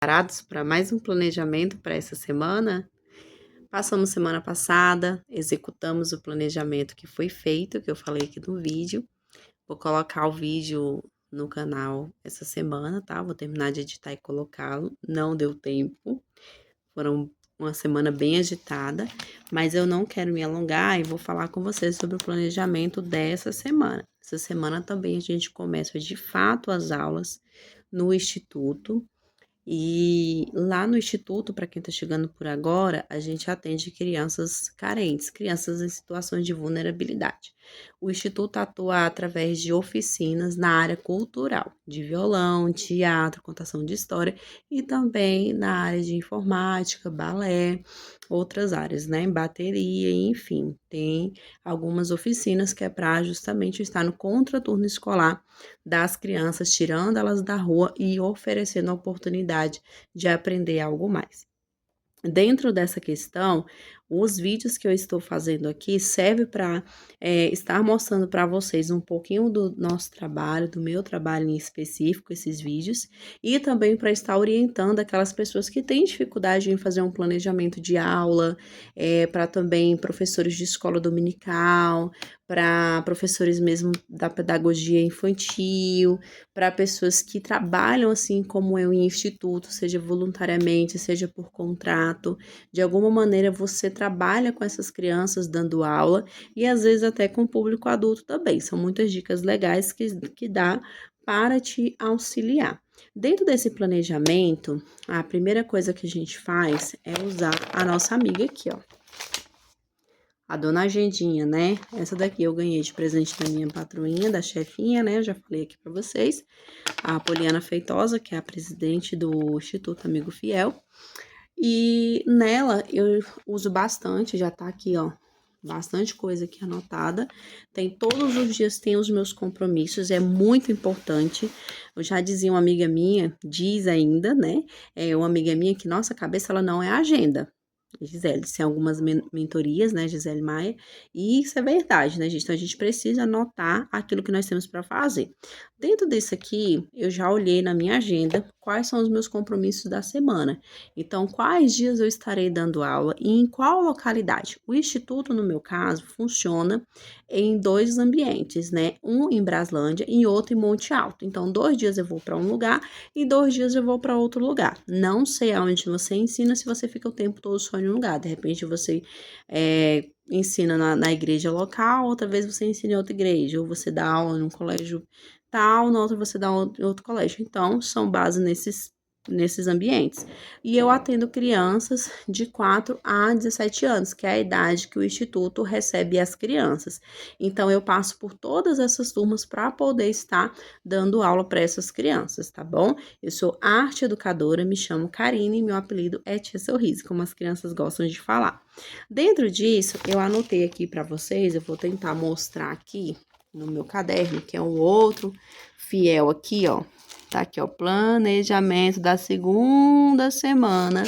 Preparados para mais um planejamento para essa semana? Passamos semana passada, executamos o planejamento que foi feito, que eu falei aqui no vídeo. Vou colocar o vídeo no canal essa semana, tá? Vou terminar de editar e colocá-lo. Não deu tempo, foram uma semana bem agitada, mas eu não quero me alongar e vou falar com vocês sobre o planejamento dessa semana. Essa semana também a gente começa de fato as aulas no Instituto. E lá no Instituto, para quem está chegando por agora, a gente atende crianças carentes, crianças em situações de vulnerabilidade. O Instituto atua através de oficinas na área cultural, de violão, teatro, contação de história e também na área de informática, balé, outras áreas, né? Bateria, enfim, tem algumas oficinas que é para justamente estar no contraturno escolar das crianças, tirando elas da rua e oferecendo a oportunidade de aprender algo mais. Dentro dessa questão, os vídeos que eu estou fazendo aqui servem para estar mostrando para vocês um pouquinho do nosso trabalho, do meu trabalho em específico, esses vídeos, e também para estar orientando aquelas pessoas que têm dificuldade em fazer um planejamento de aula, para também professores de escola dominical, para professores mesmo da pedagogia infantil, para pessoas que trabalham assim como eu em instituto, seja voluntariamente, seja por contrato. De alguma maneira você trabalha com essas crianças dando aula e às vezes até com o público adulto também. São muitas dicas legais que dá para te auxiliar. Dentro desse planejamento, a primeira coisa que a gente faz é usar a nossa amiga aqui, ó. A dona Agendinha, né? Essa daqui eu ganhei de presente da minha patroinha, da chefinha, né? Eu já falei aqui para vocês. A Poliana Feitosa, que é a presidente do Instituto Amigo Fiel. E nela eu uso bastante, já tá aqui, ó, bastante coisa aqui anotada. Tem todos os dias, tem os meus compromissos, é muito importante. Eu já dizia uma amiga minha, diz ainda, né? Uma amiga minha que nossa cabeça ela não é agenda. Gisele, tem algumas mentorias, né, Gisele Maia, e isso é verdade, né, gente? Então a gente precisa anotar aquilo que nós temos para fazer. Dentro desse aqui, eu já olhei na minha agenda quais são os meus compromissos da semana. Então, quais dias eu estarei dando aula e em qual localidade? O Instituto, no meu caso, funciona em 2 ambientes, né? Um em Braslândia e outro em Monte Alto. Então, 2 dias eu vou para um lugar e 2 dias eu vou para outro lugar. Não sei aonde você ensina se você fica o tempo todo só em um lugar. De repente, você ensina na igreja local, outra vez você ensina em outra igreja, ou você dá aula num colégio tal, na outra você dá em outro colégio. Então, são base nesses ambientes. E eu atendo crianças de 4 a 17 anos, que é a idade que o Instituto recebe as crianças. Então, eu passo por todas essas turmas para poder estar dando aula para essas crianças, tá bom? Eu sou arte educadora, me chamo Karine e meu apelido é Tia Sorriso, como as crianças gostam de falar. Dentro disso, eu anotei aqui para vocês, eu vou tentar mostrar aqui no meu caderno, que é um outro fiel aqui, ó. Tá aqui, ó, planejamento da segunda semana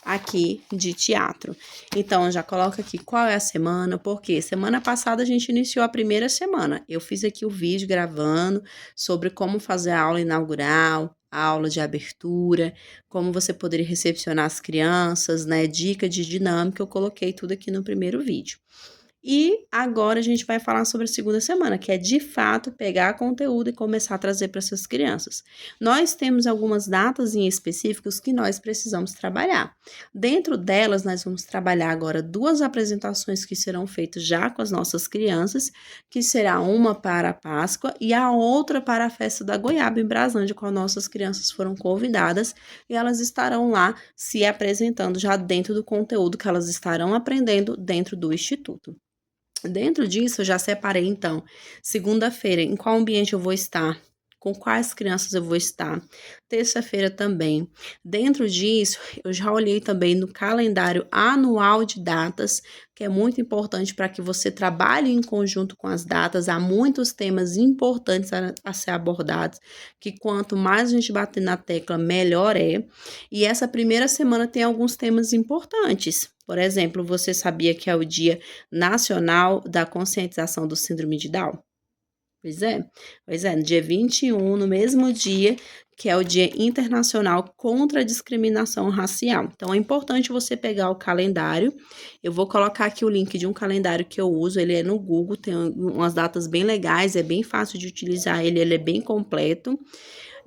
aqui de teatro. Então, já coloca aqui qual é a semana, porque semana passada a gente iniciou a primeira semana. Eu fiz aqui o vídeo gravando sobre como fazer a aula inaugural, a aula de abertura, como você poderia recepcionar as crianças, né? Dica de dinâmica, eu coloquei tudo aqui no primeiro vídeo. E agora a gente vai falar sobre a segunda semana, que é de fato pegar conteúdo e começar a trazer para essas crianças. Nós temos algumas datas em específicos que nós precisamos trabalhar. Dentro delas, nós vamos trabalhar agora 2 apresentações que serão feitas já com as nossas crianças, que será uma para a Páscoa e a outra para a festa da Goiaba em Braslândia, com as nossas crianças foram convidadas e elas estarão lá se apresentando já dentro do conteúdo que elas estarão aprendendo dentro do Instituto. Dentro disso, eu já separei, então, segunda-feira, em qual ambiente eu vou estar, com quais crianças eu vou estar, terça-feira também. Dentro disso, eu já olhei também no calendário anual de datas, que é muito importante para que você trabalhe em conjunto com as datas. Há muitos temas importantes a ser abordados, que quanto mais a gente bater na tecla, melhor é. E essa primeira semana tem alguns temas importantes. Por exemplo, você sabia que é o Dia Nacional da Conscientização do Síndrome de Down? Pois é, no dia 21, no mesmo dia que é o Dia Internacional contra a Discriminação Racial. Então, é importante você pegar o calendário. Eu vou colocar aqui o link de um calendário que eu uso, ele é no Google, tem umas datas bem legais, é bem fácil de utilizar ele é bem completo.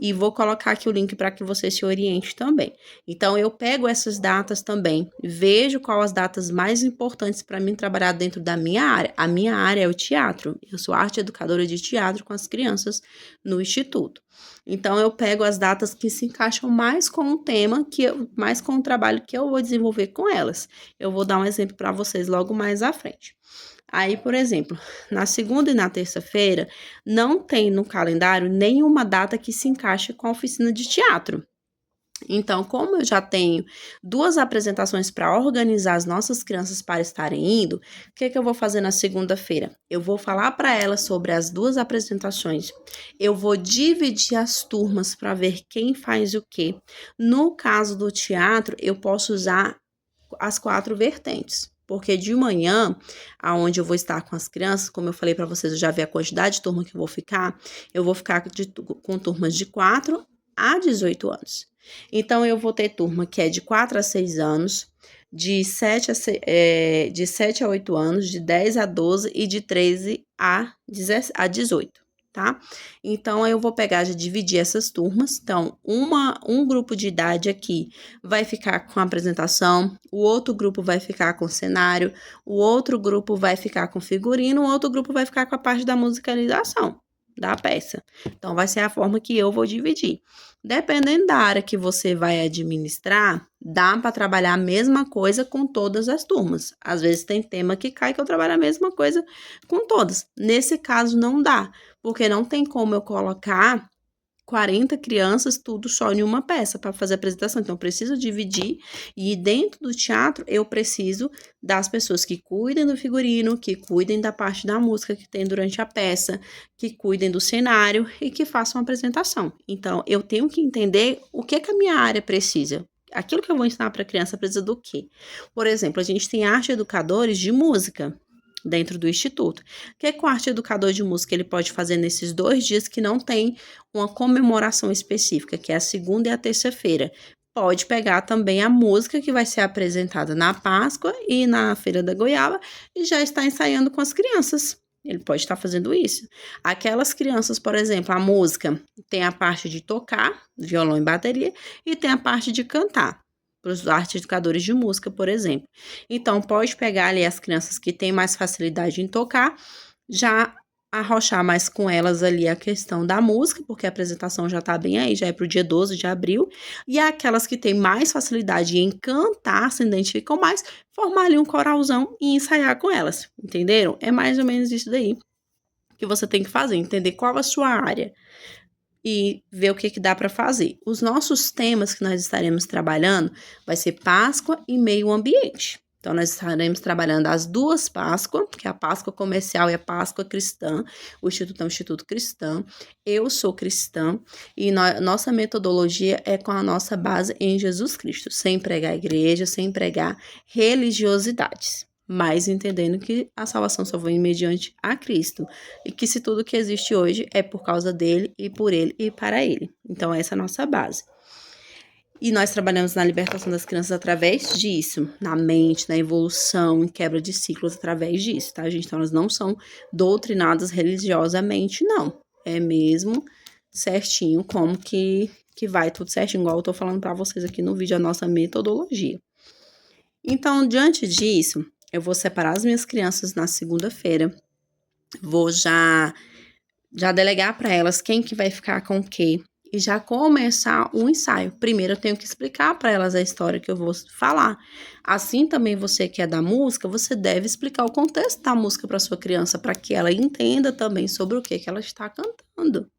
E vou colocar aqui o link para que você se oriente também. Então, eu pego essas datas também, vejo quais as datas mais importantes para mim trabalhar dentro da minha área. A minha área é o teatro. Eu sou arte educadora de teatro com as crianças no instituto. Então, eu pego as datas que se encaixam mais com o tema, mais com o trabalho que eu vou desenvolver com elas. Eu vou dar um exemplo para vocês logo mais à frente. Aí, por exemplo, na segunda e na terça-feira, não tem no calendário nenhuma data que se encaixe com a oficina de teatro. Então, como eu já tenho 2 apresentações para organizar as nossas crianças para estarem indo, o que eu vou fazer na segunda-feira? Eu vou falar para elas sobre as 2 apresentações. Eu vou dividir as turmas para ver quem faz o quê. No caso do teatro, eu posso usar as 4 vertentes. Porque de manhã, aonde eu vou estar com as crianças, como eu falei para vocês, eu já vi a quantidade de turma que eu vou ficar com turmas de 4 a 18 anos. Então, eu vou ter turma que é de 4 a 6 anos, de 7 a 8 anos, de 10 a 12 e de 13 a 18. Tá? Então, eu vou pegar e dividir essas turmas. Então, um grupo de idade aqui vai ficar com a apresentação, o outro grupo vai ficar com cenário, o outro grupo vai ficar com figurino, o outro grupo vai ficar com a parte da musicalização da peça. Então, vai ser a forma que eu vou dividir. Dependendo da área que você vai administrar, dá para trabalhar a mesma coisa com todas as turmas. Às vezes tem tema que cai que eu trabalho a mesma coisa com todas. Nesse caso, não dá, porque não tem como eu colocar 40 crianças, tudo só em uma peça para fazer a apresentação. Então, eu preciso dividir e dentro do teatro eu preciso das pessoas que cuidem do figurino, que cuidem da parte da música que tem durante a peça, que cuidem do cenário e que façam a apresentação. Então, eu tenho que entender o que a minha área precisa. Aquilo que eu vou ensinar para a criança precisa do quê? Por exemplo, a gente tem arte educadores de música dentro do instituto. O que o arte educador de música ele pode fazer nesses 2 dias que não tem uma comemoração específica, que é a segunda e a terça-feira? Pode pegar também a música que vai ser apresentada na Páscoa e na Feira da Goiaba e já está ensaiando com as crianças. Ele pode estar fazendo isso. Aquelas crianças, por exemplo, a música tem a parte de tocar, violão e bateria, e tem a parte de cantar para os artes educadores de música, por exemplo. Então, pode pegar ali as crianças que têm mais facilidade em tocar, já arrochar mais com elas ali a questão da música, porque a apresentação já está bem aí, já é para o dia 12 de abril, e aquelas que têm mais facilidade em cantar, se identificam mais, formar ali um coralzão e ensaiar com elas, entenderam? É mais ou menos isso daí que você tem que fazer, entender qual a sua área e ver o que dá para fazer. Os nossos temas que nós estaremos trabalhando vai ser Páscoa e meio ambiente. Então, nós estaremos trabalhando as 2 Páscoas, que é a Páscoa comercial e a Páscoa cristã. O Instituto é um Instituto cristão. Eu sou cristã e nossa metodologia é com a nossa base em Jesus Cristo, sem pregar igreja, sem pregar religiosidades, mas entendendo que a salvação só vem mediante a Cristo e que se tudo que existe hoje é por causa dele e por ele e para ele. Então, essa é a nossa base. E nós trabalhamos na libertação das crianças através disso, na mente, na evolução, em quebra de ciclos através disso, tá, gente? Então, elas não são doutrinadas religiosamente, não. É mesmo certinho como que vai tudo certinho, igual eu tô falando para vocês aqui no vídeo, a nossa metodologia. Então, diante disso, eu vou separar as minhas crianças na segunda-feira, vou já delegar para elas quem que vai ficar com o quê e já começar o ensaio. Primeiro eu tenho que explicar para elas a história que eu vou falar. Assim também você que é da música, você deve explicar o contexto da música para sua criança, para que ela entenda também sobre o que ela está cantando.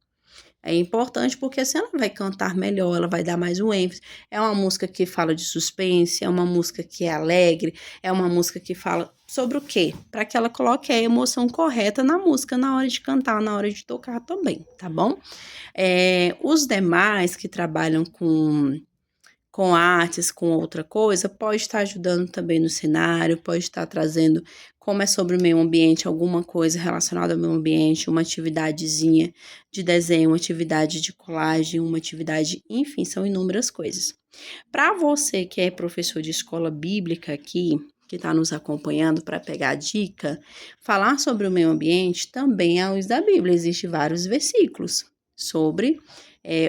É importante porque assim ela vai cantar melhor, ela vai dar mais um ênfase. É uma música que fala de suspense, é uma música que é alegre, é uma música que fala sobre o quê? Para que ela coloque a emoção correta na música, na hora de cantar, na hora de tocar também, tá bom? Os demais que trabalham com artes, com outra coisa, pode estar ajudando também no cenário, pode estar trazendo, como é sobre o meio ambiente, alguma coisa relacionada ao meio ambiente, uma atividadezinha de desenho, uma atividade de colagem, uma atividade, enfim, são inúmeras coisas. Para você que é professor de escola bíblica aqui, que está nos acompanhando para pegar dica, falar sobre o meio ambiente também é a luz da Bíblia. Existem vários versículos sobre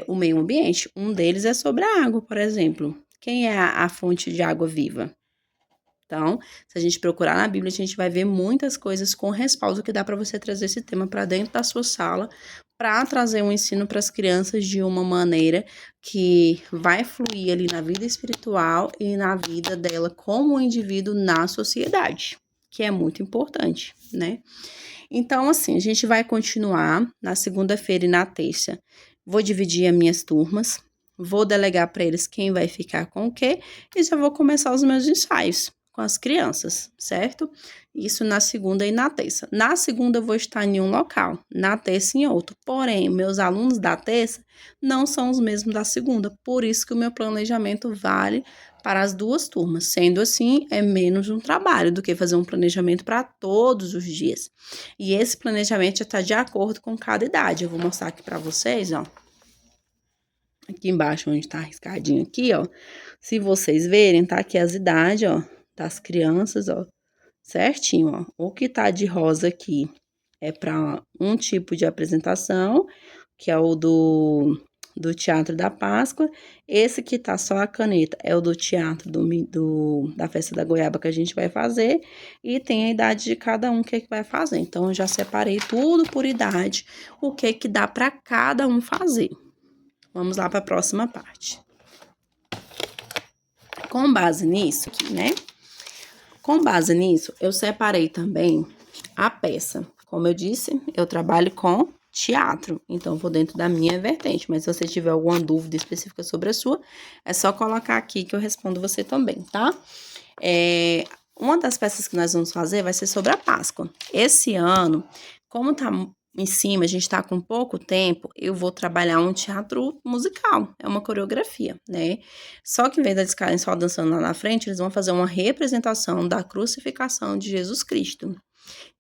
o meio ambiente. Um deles é sobre a água, por exemplo. Quem é a fonte de água viva? Então, se a gente procurar na Bíblia, a gente vai ver muitas coisas com respaldo que dá para você trazer esse tema para dentro da sua sala, para trazer um ensino para as crianças de uma maneira que vai fluir ali na vida espiritual e na vida dela como indivíduo na sociedade, que é muito importante, né? Então, assim, a gente vai continuar na segunda-feira e na terça. Vou dividir as minhas turmas, vou delegar para eles quem vai ficar com o quê e já vou começar os meus ensaios com as crianças, certo? Isso na segunda e na terça. Na segunda eu vou estar em um local, na terça em outro. Porém, meus alunos da terça não são os mesmos da segunda, por isso que o meu planejamento vale para as duas turmas. Sendo assim, é menos um trabalho do que fazer um planejamento para todos os dias. E esse planejamento já está de acordo com cada idade. Eu vou mostrar aqui para vocês, ó. Aqui embaixo, onde tá riscadinho aqui, ó. Se vocês verem, tá aqui as idades, ó, das crianças, ó, certinho, ó. O que tá de rosa aqui é para um tipo de apresentação, que é o do Teatro da Páscoa. Esse que tá só a caneta é o do teatro da Festa da Goiaba que a gente vai fazer. E tem a idade de cada um que vai fazer. Então, eu já separei tudo por idade, o que dá para cada um fazer. Vamos lá para a próxima parte. Com base nisso aqui, né? Com base nisso, eu separei também a peça. Como eu disse, eu trabalho com teatro, então vou dentro da minha vertente. Mas se você tiver alguma dúvida específica sobre a sua, é só colocar aqui que eu respondo você também, tá? Uma das peças que nós vamos fazer vai ser sobre a Páscoa. Esse ano, como tá em cima, a gente tá com pouco tempo, eu vou trabalhar um teatro musical, é uma coreografia, né? Só que em vez de eles ficarem só dançando lá na frente, eles vão fazer uma representação da crucificação de Jesus Cristo.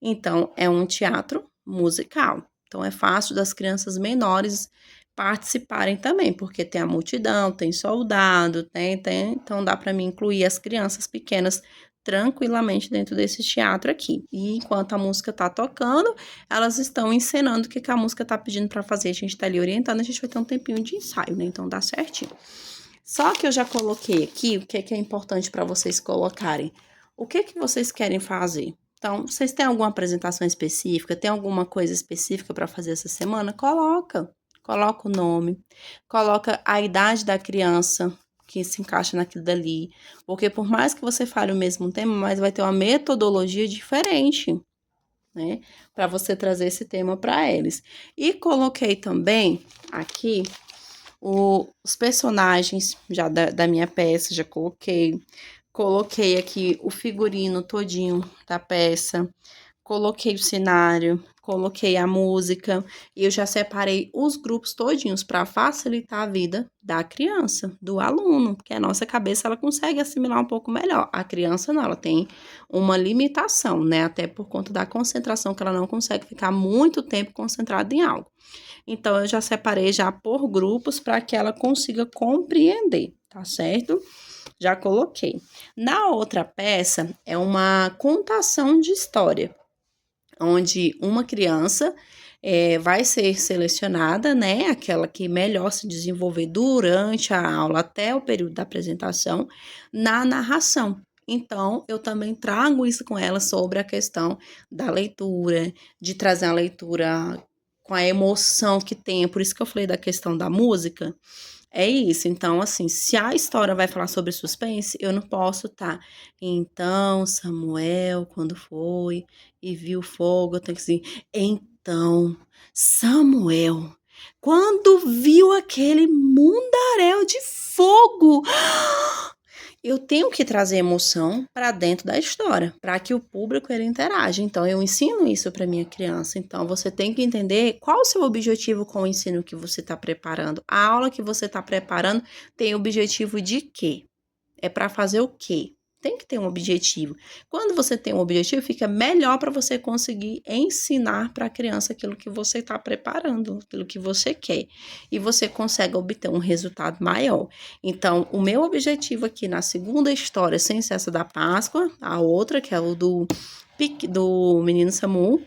Então, é um teatro musical. Então, é fácil das crianças menores participarem também, porque tem a multidão, tem soldado, então dá para mim incluir as crianças pequenas tranquilamente dentro desse teatro aqui. E enquanto a música tá tocando, elas estão encenando o que a música tá pedindo para fazer. A gente tá ali orientando, a gente vai ter um tempinho de ensaio, né? Então dá certinho. Só que eu já coloquei aqui o que é importante para vocês colocarem. O que vocês querem fazer? Então, vocês têm alguma apresentação específica? Tem alguma coisa específica para fazer essa semana? Coloca o nome, coloca a idade da criança que se encaixa naquilo dali, porque por mais que você fale o mesmo tema, mas vai ter uma metodologia diferente, né, para você trazer esse tema para eles. E coloquei também aqui os personagens já da minha peça, já coloquei aqui o figurino todinho da peça, coloquei o cenário, coloquei a música e eu já separei os grupos todinhos para facilitar a vida da criança, do aluno, porque a nossa cabeça ela consegue assimilar um pouco melhor. A criança não, ela tem uma limitação, né? Até por conta da concentração, que ela não consegue ficar muito tempo concentrada em algo. Então, eu já separei já por grupos para que ela consiga compreender, tá certo? Já coloquei. Na outra peça, é uma contação de história, onde uma criança vai ser selecionada, né? Aquela que melhor se desenvolver durante a aula até o período da apresentação, na narração. Então, eu também trago isso com ela sobre a questão da leitura, de trazer a leitura com a emoção que tem. Por isso que eu falei da questão da música. É isso, então, assim, se a história vai falar sobre suspense, eu não posso Então, Samuel, quando foi e viu o fogo, eu tenho que dizer, então, Samuel, quando viu aquele mundaréu de fogo, eu tenho que trazer emoção para dentro da história, para que o público ele interaja. Então, eu ensino isso para minha criança. Então, você tem que entender qual o seu objetivo com o ensino que você está preparando. A aula que você está preparando tem objetivo de quê? É para fazer o quê? Tem que ter um objetivo. Quando você tem um objetivo, fica melhor para você conseguir ensinar para a criança aquilo que você está preparando, aquilo que você quer. E você consegue obter um resultado maior. Então, o meu objetivo aqui na segunda história, Sem ser essa da Páscoa, a outra, que é o do Menino Samu,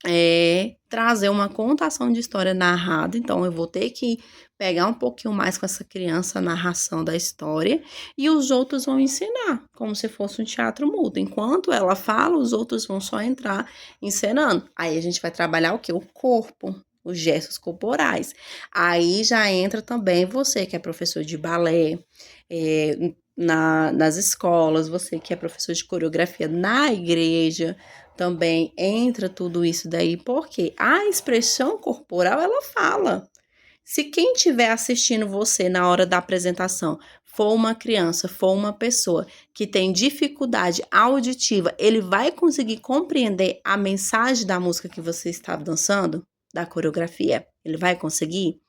é trazer uma contação de história narrada. Então, eu vou ter que pegar um pouquinho mais com essa criança a narração da história e os outros vão ensinar, como se fosse um teatro mudo. Enquanto ela fala, os outros vão só entrar encenando. Aí a gente vai trabalhar o quê? O corpo, os gestos corporais. Aí já entra também você que é professor de balé, nas escolas, você que é professor de coreografia na igreja, também entra tudo isso daí, porque a expressão corporal, ela fala. Se quem estiver assistindo você na hora da apresentação for uma criança, for uma pessoa que tem dificuldade auditiva, ele vai conseguir compreender a mensagem da música que você está dançando, da coreografia? Ele vai conseguir?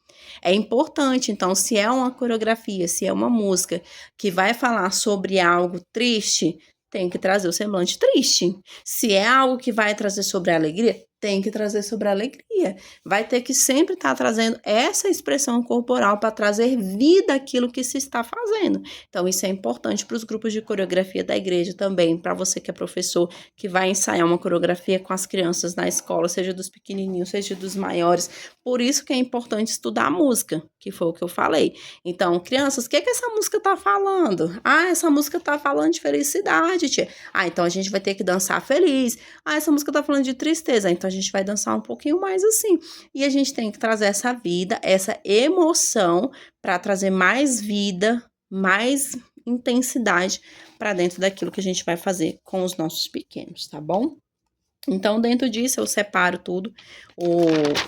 É importante, então, se é uma coreografia, se é uma música que vai falar sobre algo triste, tem que trazer o semblante triste. Se é algo que vai trazer sobre a alegria, tem que trazer sobre a alegria. Vai ter que sempre estar trazendo essa expressão corporal para trazer vida àquilo que se está fazendo. Então, isso é importante para os grupos de coreografia da igreja também, para você que é professor, que vai ensaiar uma coreografia com as crianças na escola, seja dos pequenininhos, seja dos maiores. Por isso que é importante estudar a música, que foi o que eu falei. Então, crianças, o que essa música está falando? Ah, essa música está falando de felicidade, tia. Ah, então a gente vai ter que dançar feliz. Ah, essa música tá falando de tristeza, então a gente vai dançar um pouquinho mais assim. E a gente tem que trazer essa vida, essa emoção para trazer mais vida, mais intensidade para dentro daquilo que a gente vai fazer com os nossos pequenos, tá bom? Então, dentro disso, eu separo tudo,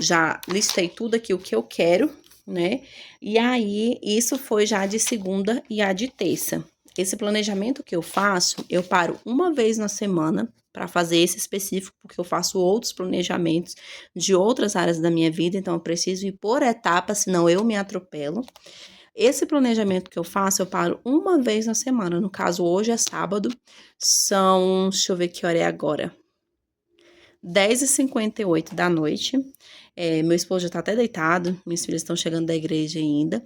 já listei tudo aqui o que eu quero, né? E aí, isso foi já de segunda e a de terça. Esse planejamento que eu faço, eu paro uma vez na semana para fazer esse específico, porque eu faço outros planejamentos de outras áreas da minha vida, então eu preciso ir por etapas, senão eu me atropelo. Esse planejamento que eu faço, eu paro uma vez na semana. No caso, hoje é sábado, deixa eu ver que hora é agora. 10h58 da noite. Meu esposo já tá até deitado, minhas filhas estão chegando da igreja ainda.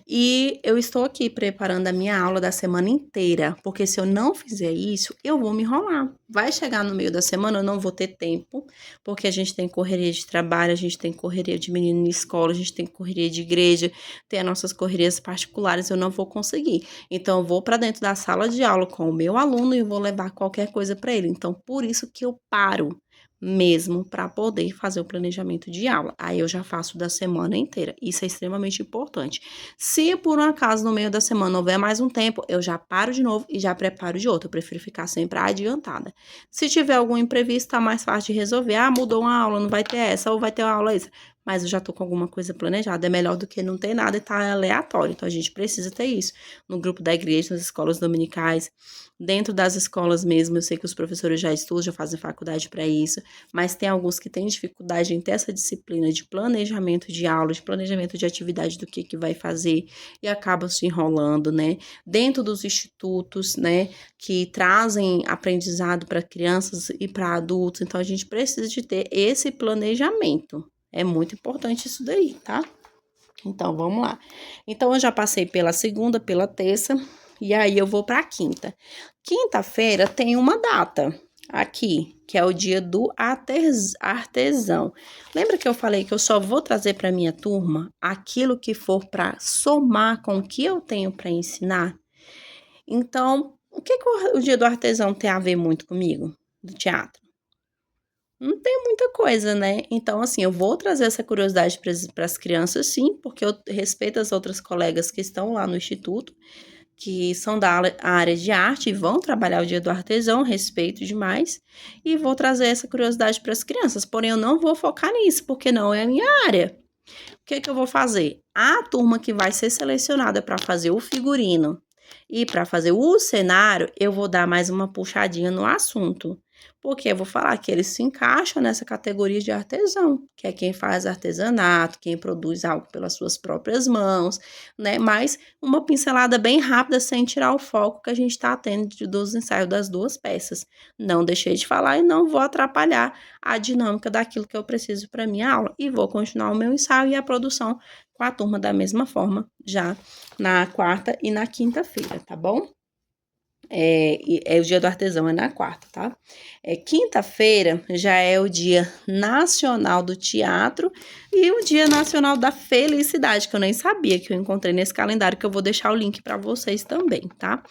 E eu estou aqui preparando a minha aula da semana inteira, porque se eu não fizer isso, eu vou me enrolar. Vai chegar no meio da semana, eu não vou ter tempo, porque a gente tem correria de trabalho, a gente tem correria de menino na escola, a gente tem correria de igreja, tem as nossas correrias particulares, eu não vou conseguir. Então, eu vou para dentro da sala de aula com o meu aluno e vou levar qualquer coisa para ele. Então, por isso que eu paro mesmo para poder fazer o planejamento de aula. Aí eu já faço da semana inteira. Isso é extremamente importante. Se por um acaso no meio da semana houver mais um tempo, eu já paro de novo e já preparo de outro. Eu prefiro ficar sempre adiantada. Se tiver algum imprevisto, tá mais fácil de resolver. Ah, mudou uma aula, não vai ter essa ou vai ter uma aula extra. Mas eu já tô com alguma coisa planejada. É melhor do que não ter nada e tá aleatório. Então a gente precisa ter isso no grupo da igreja, nas escolas dominicais, dentro das escolas mesmo. Eu sei que os professores já estudam, já fazem faculdade para isso, mas tem alguns que têm dificuldade em ter essa disciplina de planejamento de aula, de planejamento de atividade do que vai fazer e acabam se enrolando, né? Dentro dos institutos, né, que trazem aprendizado para crianças e para adultos, então a gente precisa de ter esse planejamento. É muito importante isso daí, tá? Então, vamos lá. Então, eu já passei pela segunda, pela terça, e aí eu vou para a quinta. Quinta-feira tem uma data aqui, que é o dia do artesão. Lembra que eu falei que eu só vou trazer para minha turma aquilo que for para somar com o que eu tenho para ensinar? Então, o que o dia do artesão tem a ver muito comigo, do teatro? Não tem muita coisa, né? Então, assim, eu vou trazer essa curiosidade para as crianças, sim, porque eu respeito as outras colegas que estão lá no instituto, que são da área de arte e vão trabalhar o dia do artesão, respeito demais, e vou trazer essa curiosidade para as crianças. Porém, eu não vou focar nisso, porque não é a minha área. O que eu vou fazer? A turma que vai ser selecionada para fazer o figurino E para fazer o cenário, eu vou dar mais uma puxadinha no assunto. Porque eu vou falar que eles se encaixam nessa categoria de artesão, que é quem faz artesanato, quem produz algo pelas suas próprias mãos, né? Mas uma pincelada bem rápida, sem tirar o foco que a gente está tendo dos ensaios das duas peças. Não deixei de falar e não vou atrapalhar a dinâmica daquilo que eu preciso para minha aula. E vou continuar o meu ensaio e a produção com a turma da mesma forma, já na quarta e na quinta-feira, tá bom? O dia do artesão, é na quarta, tá? Quinta-feira já é o Dia Nacional do Teatro e o Dia Nacional da Felicidade, que eu nem sabia que eu encontrei nesse calendário, que eu vou deixar o link para vocês também, tá?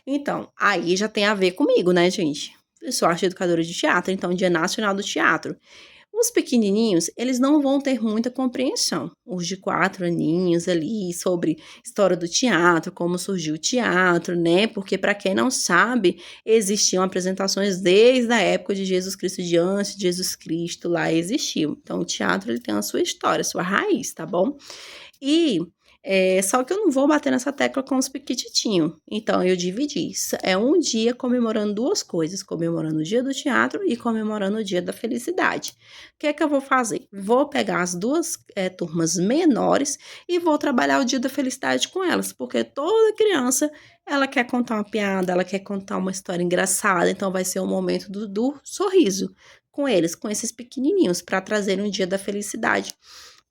Então, aí já tem a ver comigo, né, gente? Eu sou arte educadora de teatro, então Dia Nacional do Teatro. Os pequenininhos, eles não vão ter muita compreensão. Os de 4 aninhos ali, sobre história do teatro, como surgiu o teatro, né? Porque, para quem não sabe, existiam apresentações desde a época de Jesus Cristo, de antes de Jesus Cristo, lá existiu. Então, o teatro, ele tem a sua história, a sua raiz, tá bom? E só que eu não vou bater nessa tecla com os piquititinhos. Então, eu dividi. É um dia comemorando duas coisas. Comemorando o dia do teatro e comemorando o dia da felicidade. O que é que eu vou fazer? Vou pegar as duas turmas menores e vou trabalhar o dia da felicidade com elas. Porque toda criança, ela quer contar uma piada, ela quer contar uma história engraçada. Então, vai ser o momento do sorriso com eles, com esses pequenininhos, para trazer um dia da felicidade.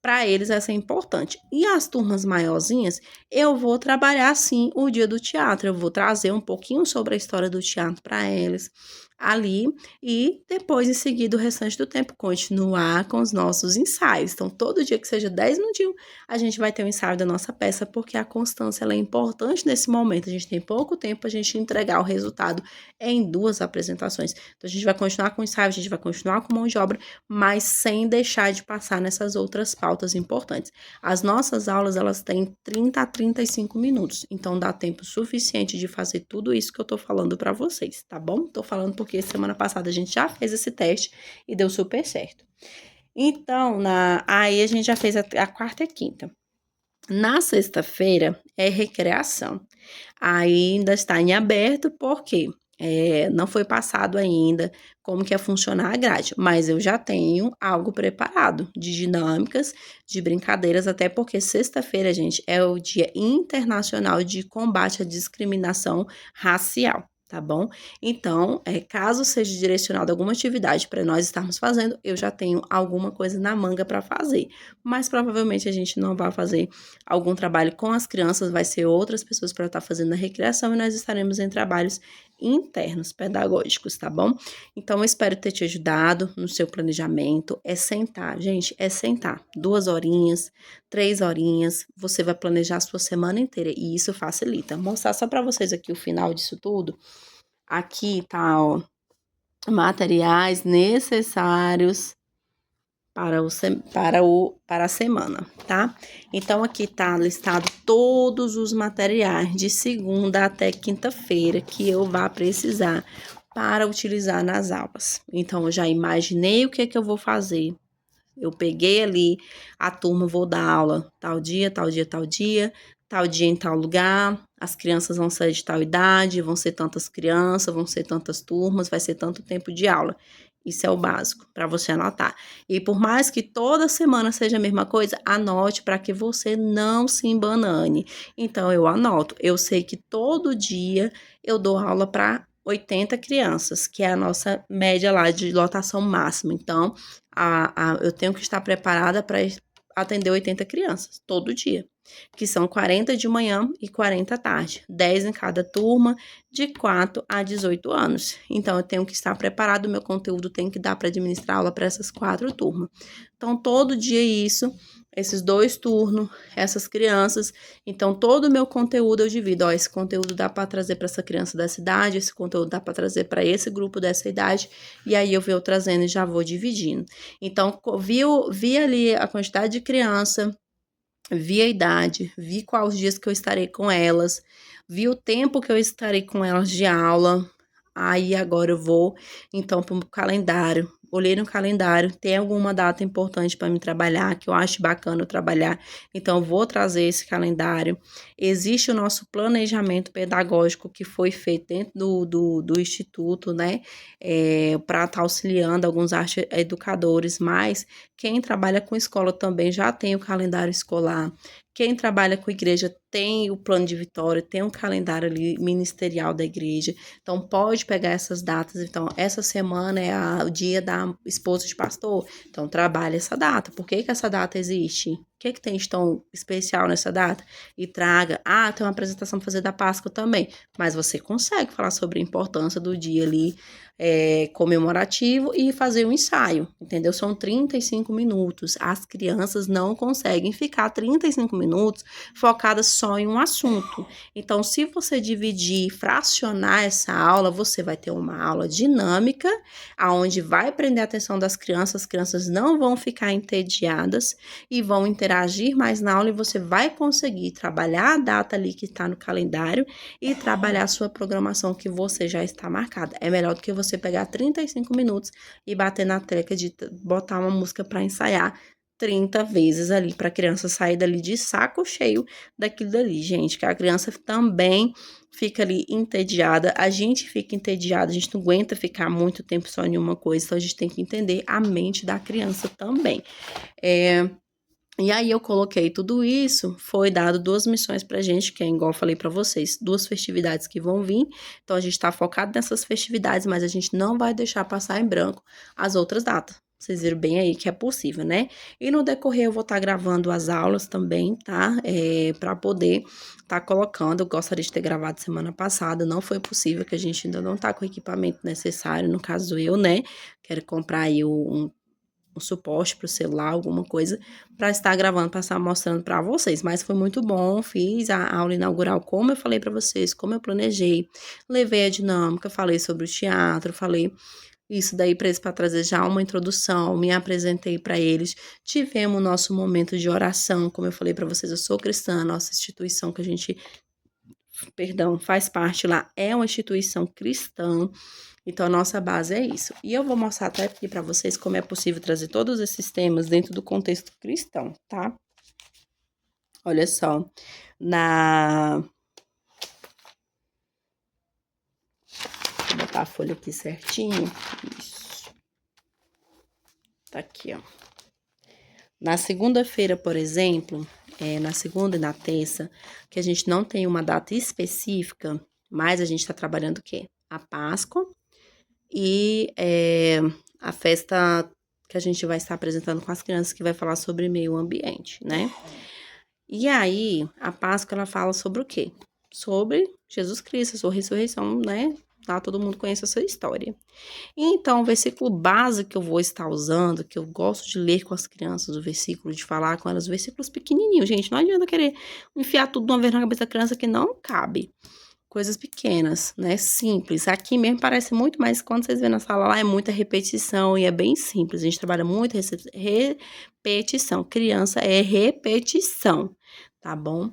Para eles essa é importante. E as turmas maiorzinhas, eu vou trabalhar sim o dia do teatro. Eu vou trazer um pouquinho sobre a história do teatro para eles ali e depois, em seguida, o restante do tempo, continuar com os nossos ensaios. Então, todo dia que seja 10 minutinhos, a gente vai ter um ensaio da nossa peça, porque a constância ela é importante nesse momento. A gente tem pouco tempo para a gente entregar o resultado em 2 apresentações. Então, a gente vai continuar com o ensaio, a gente vai continuar com mão de obra, mas sem deixar de passar nessas outras pautas importantes. As nossas aulas, elas têm 30 a 35 minutos, então dá tempo suficiente de fazer tudo isso que eu tô falando para vocês, tá bom? Tô falando porque semana passada a gente já fez esse teste e deu super certo. Então, aí a gente já fez a quarta e a quinta. Na sexta-feira é recreação. Ainda está em aberto, porque não foi passado ainda como que ia funcionar a grade, mas eu já tenho algo preparado de dinâmicas, de brincadeiras, até porque sexta-feira, gente, é o Dia Internacional de Combate à Discriminação Racial. Tá bom? Então, caso seja direcionado alguma atividade para nós estarmos fazendo, eu já tenho alguma coisa na manga para fazer. Mas provavelmente a gente não vai fazer algum trabalho com as crianças, vai ser outras pessoas para estar fazendo a recreação e nós estaremos em trabalhos internos, pedagógicos, tá bom? Então, eu espero ter te ajudado no seu planejamento. É sentar, gente, é sentar. 2 horinhas, 3 horinhas, você vai planejar a sua semana inteira e isso facilita. Vou mostrar só para vocês aqui o final disso tudo. Aqui tá, ó, materiais necessários para a semana, tá? Então, aqui tá listado todos os materiais de segunda até quinta-feira que eu vá precisar para utilizar nas aulas. Então, eu já imaginei o que é que eu vou fazer. Eu peguei ali a turma, vou dar aula tal dia, tal dia, tal dia, tal dia em tal lugar. As crianças vão ser de tal idade, vão ser tantas crianças, vão ser tantas turmas, vai ser tanto tempo de aula. Isso é o básico para você anotar. E por mais que toda semana seja a mesma coisa, anote para que você não se embanane. Então, eu anoto. Eu sei que todo dia eu dou aula para 80 crianças, que é a nossa média lá de lotação máxima. Então, eu tenho que estar preparada para atender 80 crianças todo dia, que são 40 de manhã e 40 à tarde, 10 em cada turma, de 4 a 18 anos. Então, eu tenho que estar preparado, o meu conteúdo tem que dar para administrar aula para essas 4 turmas. Então, todo dia isso, esses 2 turnos, essas crianças. Então, todo o meu conteúdo eu divido. Ó, esse conteúdo dá para trazer para essa criança dessa idade, esse conteúdo dá para trazer para esse grupo dessa idade, e aí eu vou trazendo e já vou dividindo. Então, vi ali a quantidade de criança, vi a idade, vi quais os dias que eu estarei com elas, vi o tempo que eu estarei com elas de aula. Aí agora eu vou, então, para o calendário, olhei no calendário, tem alguma data importante para me trabalhar, que eu acho bacana eu trabalhar, então eu vou trazer esse calendário. Existe o nosso planejamento pedagógico que foi feito dentro do Instituto, né, para estar auxiliando alguns educadores, mas quem trabalha com escola também já tem o calendário escolar. Quem trabalha com igreja tem o plano de vitória, tem um calendário ali ministerial da igreja. Então, pode pegar essas datas. Então, essa semana é o dia da esposa de pastor. Então, trabalhe essa data. Por que essa data existe? O que tem de tão especial nessa data? E traga. Ah, tem uma apresentação para fazer da Páscoa também. Mas você consegue falar sobre a importância do dia ali comemorativo e fazer um ensaio, entendeu? São 35 minutos. As crianças não conseguem ficar 35 minutos focadas só em um assunto. Então, se você dividir, fracionar essa aula, você vai ter uma aula dinâmica, aonde vai prender a atenção das crianças, as crianças não vão ficar entediadas e vão interagir mais na aula e você vai conseguir trabalhar a data ali que está no calendário e trabalhar a sua programação que você já está marcada. É melhor do que você pegar 35 minutos e bater na tecla de botar uma música para ensaiar 30 vezes ali para a criança sair dali de saco cheio daquilo dali, gente, que a criança também fica ali entediada, a gente fica entediada, a gente não aguenta ficar muito tempo só em uma coisa, então a gente tem que entender a mente da criança também. E aí eu coloquei tudo isso, foi dado 2 missões pra gente, que é igual eu falei pra vocês, 2 festividades que vão vir, então a gente tá focado nessas festividades, mas a gente não vai deixar passar em branco as outras datas. Vocês viram bem aí que é possível, né? E no decorrer eu vou estar gravando as aulas também, tá? Para poder estar colocando. Eu gostaria de ter gravado semana passada, não foi possível, que a gente ainda não tá com o equipamento necessário, no caso eu, né? Quero comprar aí um suporte para o celular, alguma coisa, para estar gravando, para estar mostrando para vocês. Mas foi muito bom, fiz a aula inaugural como eu falei para vocês, como eu planejei, levei a dinâmica, falei sobre o teatro, falei isso daí para eles, para trazer já uma introdução, me apresentei para eles, tivemos o nosso momento de oração, como eu falei para vocês, eu sou cristã, nossa instituição que a gente, faz parte lá, é uma instituição cristã, então a nossa base é isso. E eu vou mostrar até aqui para vocês como é possível trazer todos esses temas dentro do contexto cristão, tá? Olha só, vou botar a folha aqui certinho, isso, tá aqui, ó. Na segunda-feira, por exemplo, na segunda e na terça, que a gente não tem uma data específica, mas a gente está trabalhando o quê? A Páscoa e a festa que a gente vai estar apresentando com as crianças, que vai falar sobre meio ambiente, né? E aí, a Páscoa, ela fala sobre o quê? Sobre Jesus Cristo, a sua ressurreição, né? Tá? Todo mundo conhece essa história. Então, o versículo base que eu vou estar usando, que eu gosto de ler com as crianças, o versículo de falar com elas, versículos pequenininhos, gente. Não adianta querer enfiar tudo de uma vez na cabeça da criança que não cabe. Coisas pequenas, né? Simples. Aqui mesmo parece muito, mas quando vocês vêem na sala lá é muita repetição e é bem simples. A gente trabalha muito repetição. Criança é repetição, tá bom?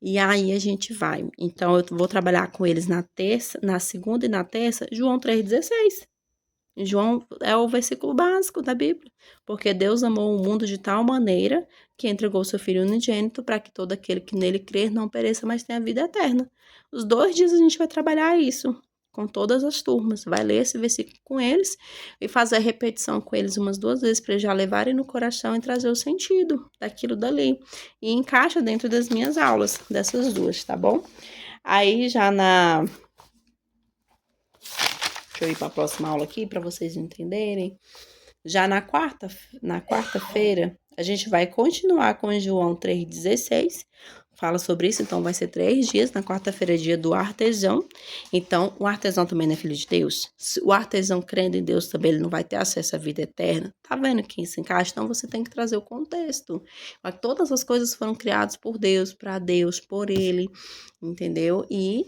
E aí a gente vai. Então, eu vou trabalhar com eles na terça, na segunda e na terça, João 3,16. João é o versículo básico da Bíblia. Porque Deus amou o mundo de tal maneira que entregou seu Filho unigênito para que todo aquele que nele crer não pereça, mas tenha vida eterna. Os 2 dias a gente vai trabalhar isso com todas as turmas. Vai ler esse versículo com eles e fazer a repetição com eles umas 2 vezes para eles já levarem no coração e trazer o sentido daquilo dali. E encaixa dentro das minhas aulas, dessas 2, tá bom? Aí já Deixa eu ir para a próxima aula aqui para vocês entenderem. Já na quarta-feira, a gente vai continuar com João 3,16. Fala sobre isso, então vai ser 3 dias. Na quarta-feira é dia do artesão. Então, o artesão também não é filho de Deus? O artesão crendo em Deus também, ele não vai ter acesso à vida eterna. Tá vendo que isso encaixa? Então, você tem que trazer o contexto. Mas todas as coisas foram criadas por Deus, para Deus, por Ele, entendeu? E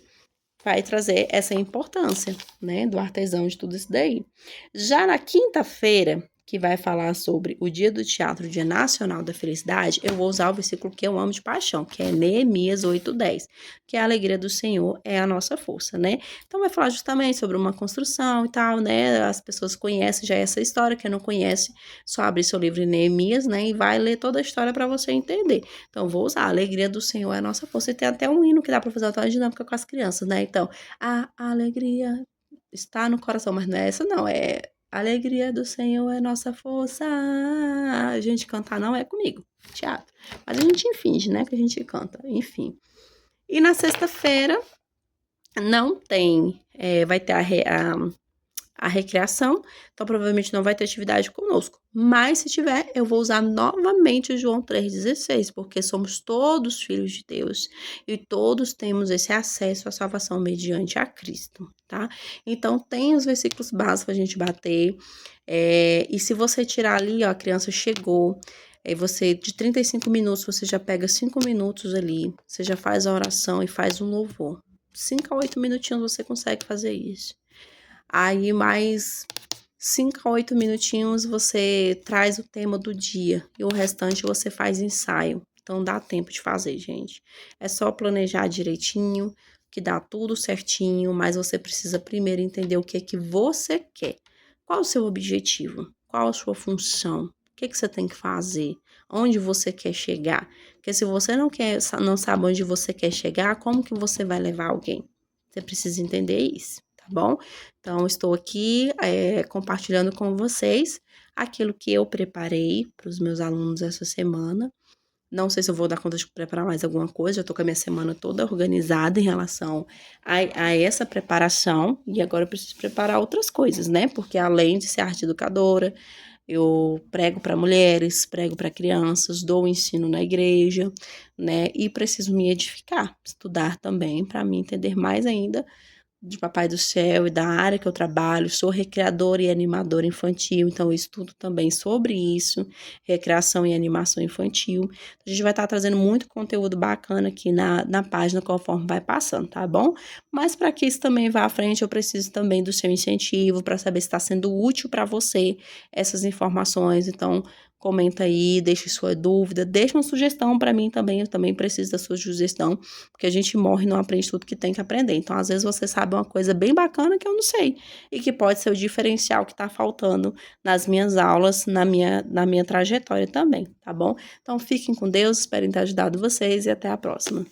vai trazer essa importância, né, do artesão de tudo isso daí. Já na quinta-feira, que vai falar sobre o Dia do Teatro, o Dia Nacional da Felicidade, eu vou usar o versículo que eu amo de paixão, que é Neemias 8:10, que a alegria do Senhor é a nossa força, né? Então vai falar justamente sobre uma construção e tal, né? As pessoas conhecem já essa história, quem não conhece, só abre seu livro em Neemias, né? E vai ler toda a história para você entender. Então vou usar a alegria do Senhor é a nossa força. E tem até um hino que dá para fazer uma dinâmica com as crianças, né? Então, a alegria está no coração, mas não é essa não, é a alegria do Senhor é nossa força. A gente cantar não é comigo, teatro. Mas a gente finge, né, que a gente canta, enfim. E na sexta-feira não tem, vai ter a recreação, então provavelmente não vai ter atividade conosco. Mas se tiver, eu vou usar novamente o João 3,16, porque somos todos filhos de Deus e todos temos esse acesso à salvação mediante a Cristo, tá? Então tem os versículos básicos pra gente bater, e se você tirar ali, ó, a criança chegou, você, de 35 minutos, você já pega 5 minutos ali, você já faz a oração e faz um louvor. 5 a 8 minutinhos você consegue fazer isso. Aí, mais 5 a 8 minutinhos, você traz o tema do dia. E o restante você faz ensaio. Então, dá tempo de fazer, gente. É só planejar direitinho, que dá tudo certinho, mas você precisa primeiro entender o que é que você quer. Qual o seu objetivo? Qual a sua função? O que é que você tem que fazer? Onde você quer chegar? Porque se você não sabe onde você quer chegar, como que você vai levar alguém? Você precisa entender isso, tá bom? Então, estou aqui compartilhando com vocês aquilo que eu preparei para os meus alunos essa semana. Não sei se eu vou dar conta de preparar mais alguma coisa, já estou com a minha semana toda organizada em relação a essa preparação, e agora eu preciso preparar outras coisas, né? Porque além de ser arte educadora, eu prego para mulheres, prego para crianças, dou ensino na igreja, né? E preciso me edificar, estudar também, para me entender mais ainda de Papai do Céu e da área que eu trabalho. Sou recreadora e animadora infantil, então eu estudo também sobre isso, recreação e animação infantil. A gente vai estar trazendo muito conteúdo bacana aqui na página conforme vai passando, tá bom? Mas para que isso também vá à frente, eu preciso também do seu incentivo para saber se está sendo útil para você essas informações. Então, comenta aí, deixe sua dúvida, deixe uma sugestão para mim também, eu também preciso da sua sugestão, porque a gente morre e não aprende tudo que tem que aprender. Então, às vezes você sabe uma coisa bem bacana que eu não sei, e que pode ser o diferencial que está faltando nas minhas aulas, na minha trajetória também, tá bom? Então, fiquem com Deus, espero ter ajudado vocês e até a próxima.